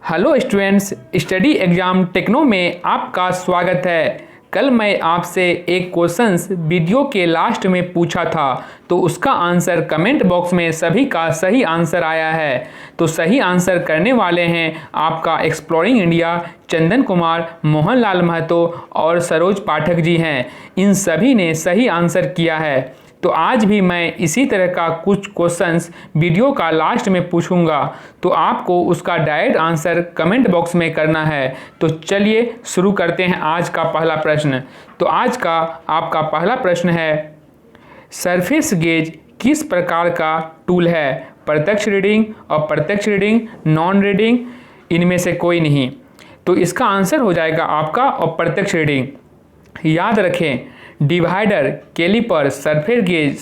Hello students, study exam techno में आपका स्वागत है। कल मैं आपसे एक क्वेश्चंस वीडियो के लास्ट में पूछा था, तो उसका आंसर कमेंट बॉक्स में सभी का सही आंसर आया है। तो सही आंसर करने वाले हैं आपका एक्सप्लोरिंग इंडिया चंदन कुमार, मोहनलाल महतो और सरोज पाठक जी हैं। इन सभी ने सही आंसर किया है। तो आज भी मैं इसी तरह का कुछ क्वेश्चंस वीडियो का लास्ट में पूछूंगा, तो आपको उसका डायरेक्ट आंसर कमेंट बॉक्स में करना है। तो चलिए शुरू करते हैं आज का पहला प्रश्न। तो आज का आपका पहला प्रश्न है, सरफेस गेज किस प्रकार का टूल है? प्रत्यक्ष रीडिंग, अप्रत्यक्ष रीडिंग, नॉन रीडिंग, इनमें से कोई नहीं। तो इसका आंसर हो जाएगा आपका अप्रत्यक्ष रीडिंग। याद रखें, डिवाइडर, कैलिपर, सरफेस गेज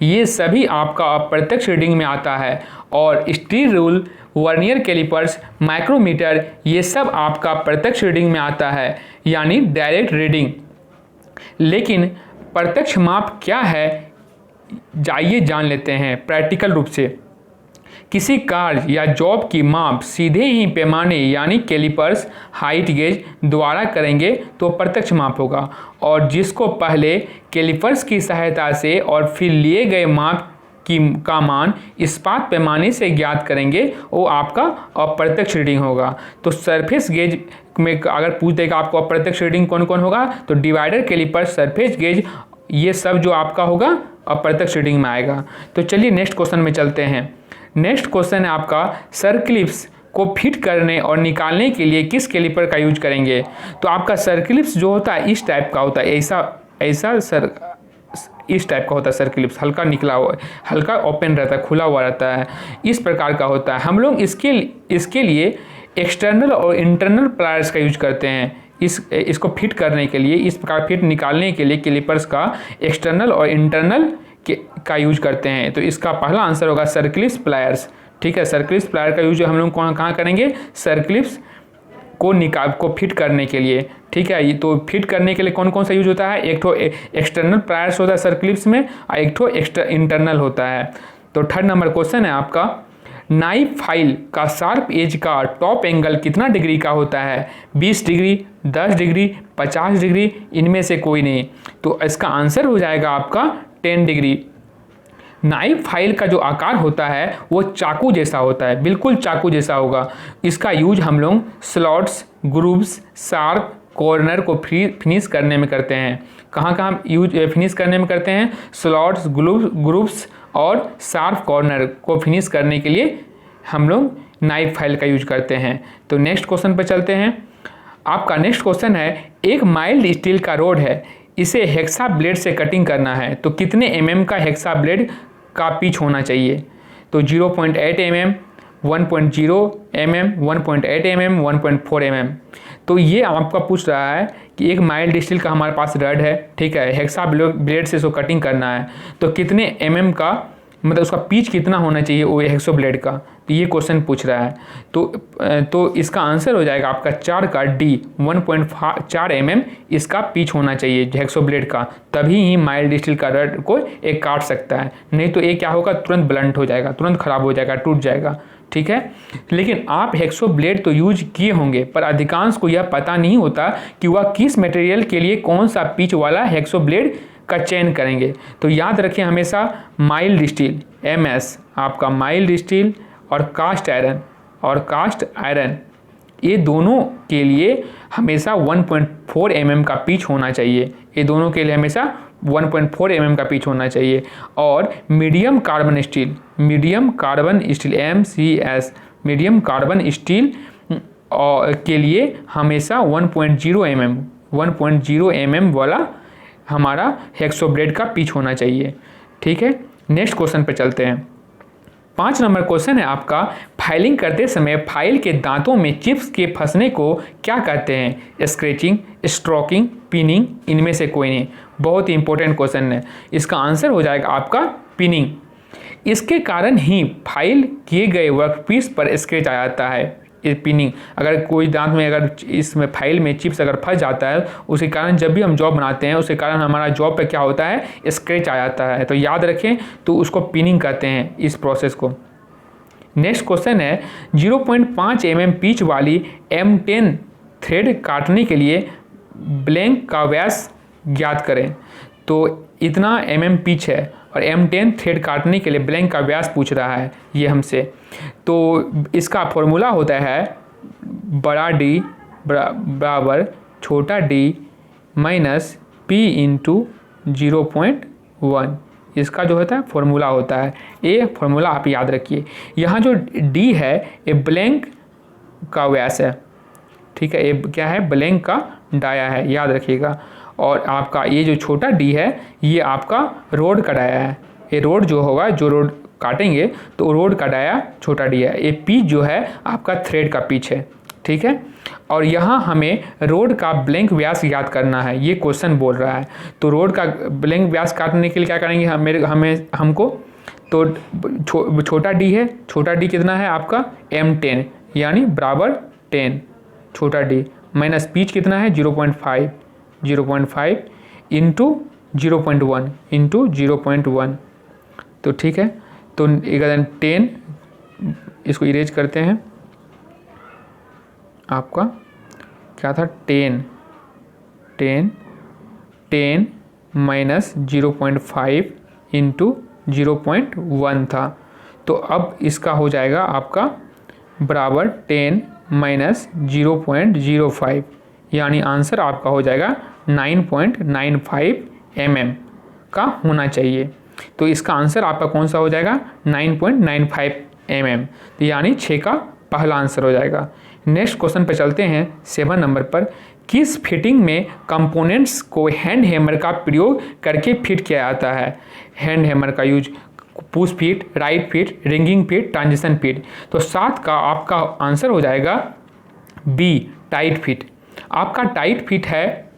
ये सभी आपका अप्रत्यक्ष रीडिंग में आता है, और steel rule, vernier calipers, micrometer ये सब आपका प्रत्यक्ष रीडिंग में आता है, यानी डायरेक्ट रीडिंग। लेकिन प्रत्यक्ष माप क्या है, जाइए जान लेते हैं प्रैक्टिकल रूप से। किसी कार्य या जॉब की माप सीधे ही पैमाने यानी कैलिपर्स, हाइट गेज द्वारा करेंगे तो प्रत्यक्ष माप होगा, और जिसको पहले कैलिपर्स की सहायता से और फिर लिए गए माप का मान इस्पात पैमाने से ज्ञात करेंगे, वो आपका अप्रत्यक्ष रीडिंग होगा। तो सरफेस गेज में अगर पूछ देगा आपको अप्रत्यक्ष रीडिंग कौन कौन होगा, तो डिवाइडर, कैलिपर, सरफेस गेज ये सब जो आपका होगा अप्रत्यक्ष रीडिंग में आएगा। तो चलिए नेक्स्ट क्वेश्चन में चलते हैं। नेक्स्ट क्वेश्चन है आपका, सर्कलिप्स को फिट करने और निकालने के लिए किस कैलिपर का यूज करेंगे? तो आपका सर्कलिप्स जो होता है इस टाइप का होता है, इस टाइप का होता है सर्कलिप्स, हल्का निकला हुआ, हल्का ओपन रहता है, खुला हुआ रहता है, इस प्रकार का होता है। हम लोग इसके लिए एक्सटर्नल और इंटरनल प्लायर्स का यूज करते हैं। इसको फिट करने के लिए, इस प्रकार फिट निकालने के लिए कैलिपर्स का एक्सटर्नल और इंटरनल का यूज करते हैं। तो इसका पहला आंसर होगा सर्कलिप्स प्लायर्स। ठीक है, सर्कलिप्स प्लायर का यूज हम लोग कहाँ करेंगे? सर्कलिप्स को फिट करने के लिए। ठीक है, ये तो फिट करने के लिए कौन कौन सा यूज होता है? एक तो एक्सटर्नल प्लायर्स होता है सर्कलिप्स में, और एक तो इंटरनल होता है। तो थर्ड नंबर क्वेश्चन है आपका, नाइफ फाइल का शार्प एज का टॉप एंगल कितना डिग्री का होता है? 20 डिग्री, 10 डिग्री, 50 डिग्री, इनमें से कोई नहीं। तो इसका आंसर हो जाएगा आपका 10 डिग्री। नाइफ फाइल का जो आकार होता है वो चाकू जैसा होता है, बिल्कुल चाकू जैसा होगा। इसका यूज हम लोग स्लॉट्स, ग्रूव्स, शार्प कॉर्नर को फिनिश करने में करते हैं। कहाँ कहाँ यूज फिनिश करने में करते हैं? स्लॉट्स, ग्रूव्स और शार्प कॉर्नर को फिनिश करने के लिए हम लोग नाइफ फाइल का यूज करते हैं। तो नेक्स्ट क्वेश्चन पर चलते हैं। आपका नेक्स्ट क्वेश्चन है, एक माइल्ड स्टील का रोड है, इसे हेक्सा ब्लेड से कटिंग करना है, तो कितने mm का हेक्सा ब्लेड का पिच होना चाहिए? तो 0.8 mm, 1.0 mm, 1.8 mm, 1.4 mm। तो ये आपका पूछ रहा है कि एक माइल्ड स्टील का हमारे पास रड है, ठीक है, हेक्सा ब्लेड से इसको कटिंग करना है, तो कितने mm का, मतलब उसका पिच कितना होना चाहिए वो हेक्सो ब्लेड का, तो ये क्वेश्चन पूछ रहा है। तो इसका आंसर हो जाएगा आपका 4 का D, 1.4 mm इसका पिच होना चाहिए हेक्सो ब्लेड का, तभी ही माइल्ड स्टील का रड को एक काट सकता है, नहीं तो ये क्या होगा, तुरंत ब्लंट हो जाएगा, तुरंत खराब हो जाएगा, टूट जाएगा। ठीक है, लेकिन आप हेक्सो ब्लेड तो यूज किए होंगे, पर अधिकांश को यह पता नहीं होता कि वह किस मटेरियल के लिए कौन सा पिच वाला हेक्सो ब्लेड का चयन करेंगे। तो याद रखें हमेशा माइल्ड स्टील MS, आपका माइल्ड स्टील और कास्ट आयरन ये दोनों के लिए हमेशा 1.4 mm का पिच होना चाहिए। ये दोनों के लिए हमेशा 1.4 mm का पिच होना चाहिए। और medium carbon steel MCS, medium carbon steel के लिए हमेशा 1.0 mm वाला हमारा हेक्सो ब्लेड का पिच होना चाहिए। ठीक है, नेक्स्ट क्वेश्चन पे चलते हैं। 5 नंबर क्वेश्चन है आपका, फाइलिंग करते समय फाइल के दांतों में चिप्स के फंसने को क्या कहते हैं? स्क्रैचिंग, स्ट्रोकिंग, पिनिंग, इनमें से कोई नहीं। बहुत ही इंपॉर्टेंट क्वेश्चन है। इसका आंसर हो जाएगा आपका पिनिंग। इसके कारण ही फाइल किए गए वर्कपीस पर स्क्रैच आ जाता है। पिनिंग, अगर कोई दांत में अगर इसमें फाइल में चिप्स अगर फंस जाता है, उसके कारण जब भी हम जॉब बनाते हैं उसके कारण हमारा जॉब पे क्या होता है, स्क्रैच आ जाता है। तो याद रखें, तो उसको पिनिंग कहते हैं इस प्रोसेस को। नेक्स्ट क्वेश्चन है 0.5 mm पिच वाली M10 थ्रेड काटने के लिए ब्लैंक का व्यास ज्ञात करें। तो इतना mm पिच है और M10 थ्रेड काटने के लिए ब्लैंक का व्यास पूछ रहा है ये हमसे। तो इसका फॉर्मूला होता है बड़ा D बराबर छोटा d माइनस P इंटू 0.1, इसका जो होता है फॉर्मूला होता है। ये फॉर्मूला आप याद रखिए। यहाँ जो d है ये ब्लैंक का व्यास है, ठीक है, ये क्या है, ब्लैंक का डाया है, याद रखिएगा। और आपका ये जो छोटा d है ये आपका रोड का डाया है। ये रोड जो होगा, जो रोड काटेंगे तो रोड का डाया छोटा d है। ये पिच जो है आपका थ्रेड का पिच है, ठीक है। और यहाँ हमें रोड का ब्लैंक व्यास याद करना है, ये क्वेश्चन बोल रहा है। तो रोड का ब्लैंक व्यास काटने के लिए क्या करेंगे हमको, तो छोटा d है, छोटा d कितना है आपका M10 यानी बराबर 10 छोटा d माइनस पिच कितना है 0.5 इंटू 0.1 इंटू 0.1। तो ठीक है, तो 10 इसको इरेज करते हैं। आपका क्या था 10 माइनस 0.5 इंटू 0.1 था। तो अब इसका हो जाएगा आपका बराबर 10 माइनस 0.05 यानी आंसर आपका हो जाएगा 9.95 mm का होना चाहिए। तो इसका आंसर आपका कौन सा हो जाएगा 9.95 mm, तो यानी 6 का पहला आंसर हो जाएगा। नेक्स्ट क्वेश्चन पे चलते हैं 7 नंबर पर। किस फिटिंग में कंपोनेंट्स को हैंड हैमर का प्रयोग करके फिट किया जाता है। हैंड हैमर का use push fit, right fit, ringing fit, transition fit. तो 7 का आपका आंसर हो जाएगा बी टाइट फिट। आपका टाइट फिट है,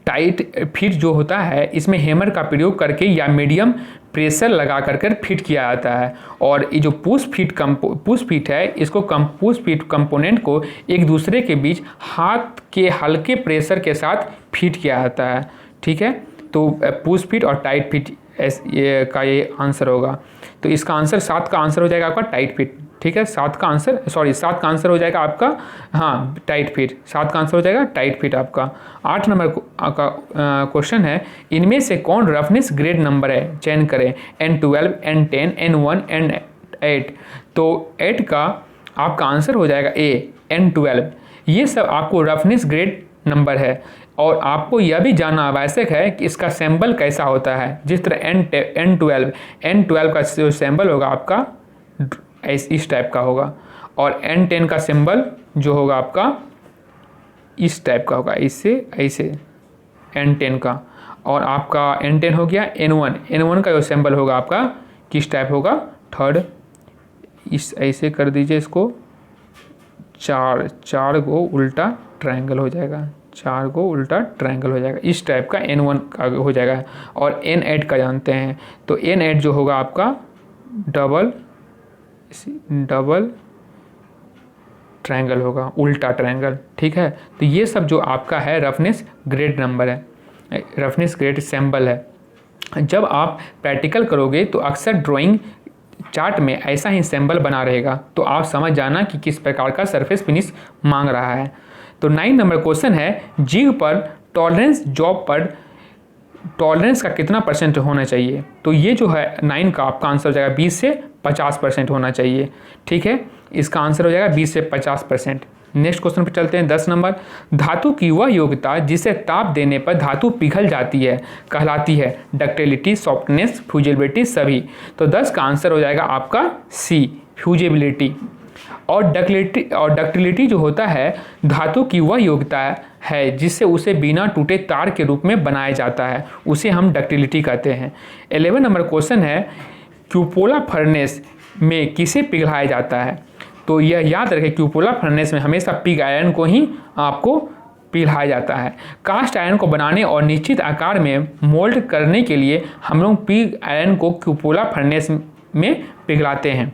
टाइट फिट जो होता है इसमें हैमर का प्रयोग करके या मीडियम प्रेशर लगा कर फिट किया जाता है। और ये जो पुश फिट है इसको पुश फिट कंपोनेंट को एक दूसरे के बीच हाथ के हल्के प्रेशर के साथ फिट किया जाता है, ठीक है। तो पुश फिट और टाइट फिट ये आंसर होगा। तो इसका आंसर 7 का आंसर हो जाएगा आपका टाइट फिट, ठीक है। 7 का आंसर हो जाएगा आपका टाइट फिट। 7 का आंसर हो जाएगा टाइट फिट आपका। 8 नंबर का क्वेश्चन है, इनमें से कौन रफनेस ग्रेड नंबर है, चयन करें। N12, N10, N1, N8। तो 8 का आपका आंसर हो जाएगा ए N12। ये सब आपको रफनेस ग्रेड नंबर है। और आपको यह भी जानना आवश्यक है कि इसका सिंबल कैसा होता है। जिस तरह N12 का जो सिंबल होगा आपका इस टाइप का होगा, और N10 का सिंबल जो होगा आपका इस टाइप का होगा, इससे ऐसे N10 का। और आपका N10 हो गया N1 का जो सिंबल होगा आपका किस टाइप होगा, थर्ड, इस ऐसे कर दीजिए इसको, चार को उल्टा ट्रायंगल हो जाएगा, 4 को उल्टा ट्रायंगल हो जाएगा, इस टाइप का N1 का हो जाएगा। और N8 का जानते हैं, तो N8 जो होगा आपका डबल ट्रायंगल होगा, उल्टा ट्रायंगल, ठीक है। तो ये सब जो आपका है रफनेस ग्रेड नंबर है, रफनेस ग्रेड सिंबल है। जब आप प्रैक्टिकल करोगे तो अक्सर ड्राइंग चार्ट में ऐसा ही सिंबल बना रहेगा, तो आप समझ जाना कि किस प्रकार का सरफेस फिनिश मांग रहा है। तो 9 नंबर क्वेश्चन है, जिग पर टॉलरेंस जॉब पर टॉलरेंस का कितना % होना चाहिए। तो ये जो है 9 का आपका आंसर हो जाएगा 20 से 50% होना चाहिए, ठीक है। इसका आंसर हो जाएगा 20 से 50%। नेक्स्ट क्वेश्चन पर चलते हैं 10 नंबर। धातु की वह योग्यता जिसे ताप देने पर धातु पिघल जाती है कहलाती है डक्टिलिटी, सॉफ्टनेस, फ्यूजिबिलिटी, सभी। तो 10 का आंसर हो जाएगा आपका सी फ्यूजिबिलिटी। और डक्टिलिटी जो होता है धातु की वह योग्यता है जिससे उसे बिना टूटे तार के रूप में बनाया जाता है, उसे हम डक्टिलिटी कहते हैं। 11 नंबर क्वेश्चन है, क्यूपोला फर्नेस में किसे पिघलाया जाता है। तो यह याद रखें, क्यूपोला फर्नेस में हमेशा पिग आयरन को ही आपको पिघलाया जाता है। कास्ट आयरन को बनाने और निश्चित आकार में मोल्ड करने के लिए हम लोग पिग आयरन को क्यूपोला फर्नेस में पिघलाते हैं।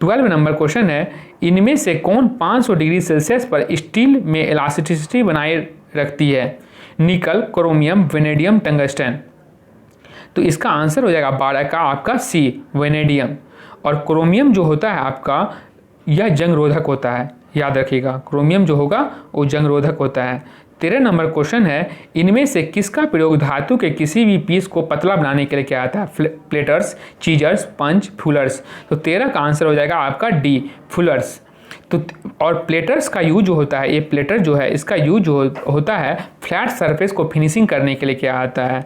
12 नंबर क्वेश्चन है, इनमें से कौन 500 डिग्री सेल्सियस पर स्टील में इलास्टिसिटी बनाए रखती है। निकल, क्रोमियम, वेनेडियम, टंगस्टन। तो इसका आंसर हो जाएगा 12 का आपका सी वेनेडियम। और क्रोमियम जो होता है आपका यह जंग रोधक होता है, याद रखिएगा क्रोमियम जो होगा वो जंग रोधक होता है। 13 नंबर क्वेश्चन है, इनमें से किसका प्रयोग धातु के किसी भी पीस को पतला बनाने के लिए किया जाता है? प्लेटर्स, चीजर्स, पंच, फुलर्स। तो 13 का आंसर हो जाएगा आपका डी, फुलर्स। तो और प्लेटर्स का यूज जो होता है, ये प्लेटर जो है इसका यूज जो होता है फ्लैट सरफेस को फिनिशिंग करने के लिए किया जाता है।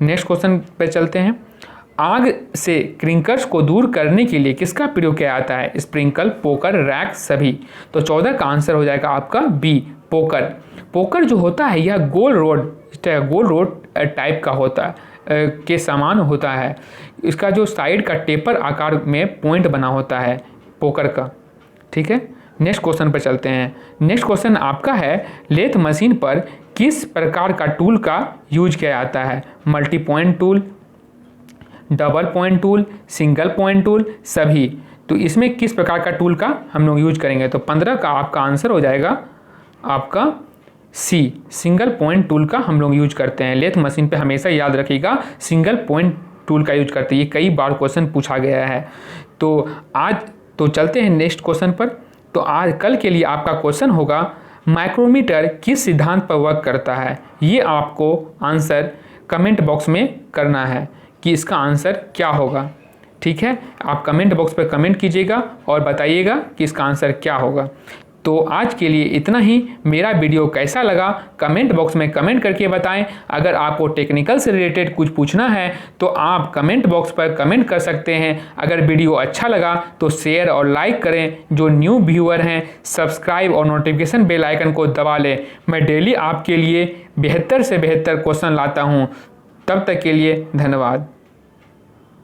नेक्स्ट क्वेश्चन पे चलते हैं। आग से क्रिंकर्स को दूर करने के लिए किसका प्रयोग किया जाता है? स्प्रिंकल, पोकर, रैक, सभी। तो 14 का आंसर हो जाएगा आपका बी, पोकर। पोकर जो होता है यह गोल रोड टाइप का होता है के समान होता है। इसका जो साइड का टेपर आकार में पॉइंट बना होता है पोकर का, ठीक है। नेक्स्ट क्वेश्चन पर चलते हैं। नेक्स्ट क्वेश्चन आपका है, लेथ मशीन पर किस प्रकार का टूल का यूज किया जाता है? Multi point tool, double point tool, single point tool, सभी। तो इसमें किस प्रकार का टूल का हम लोग यूज करेंगे? तो 15 का आपका आंसर हो जाएगा आपका सी, सिंगल पॉइंट टूल का हम लोग यूज करते हैं। लेथ मशीन पे हमेशा याद रखिएगा सिंगल पॉइंट टूल का यूज करते हैं, ये कई बार क्वेश्चन पूछा गया है। तो आज तो चलते हैं नेक्स्ट क्वेश्चन पर। तो आज कल के लिए आपका क्वेश्चन होगा, माइक्रोमीटर किस सिद्धांत पर वर्क करता है? ये आपको आंसर कमेंट बॉक्स में करना है कि इसका आंसर क्या होगा, ठीक है। आप कमेंट बॉक्स पर कमेंट कीजिएगा और बताइएगा कि इसका आंसर क्या होगा। तो आज के लिए इतना ही। मेरा वीडियो कैसा लगा कमेंट बॉक्स में कमेंट करके बताएं। अगर आपको टेक्निकल से रिलेटेड कुछ पूछना है तो आप कमेंट बॉक्स पर कमेंट कर सकते हैं। अगर वीडियो अच्छा लगा तो शेयर और लाइक करें। जो न्यू व्यूअर हैं सब्सक्राइब और नोटिफिकेशन बेल आइकन को दबा लें। मैं डेली आपके लिए बेहतर से बेहतर क्वेश्चन लाता हूँ। तब तक के लिए धन्यवाद।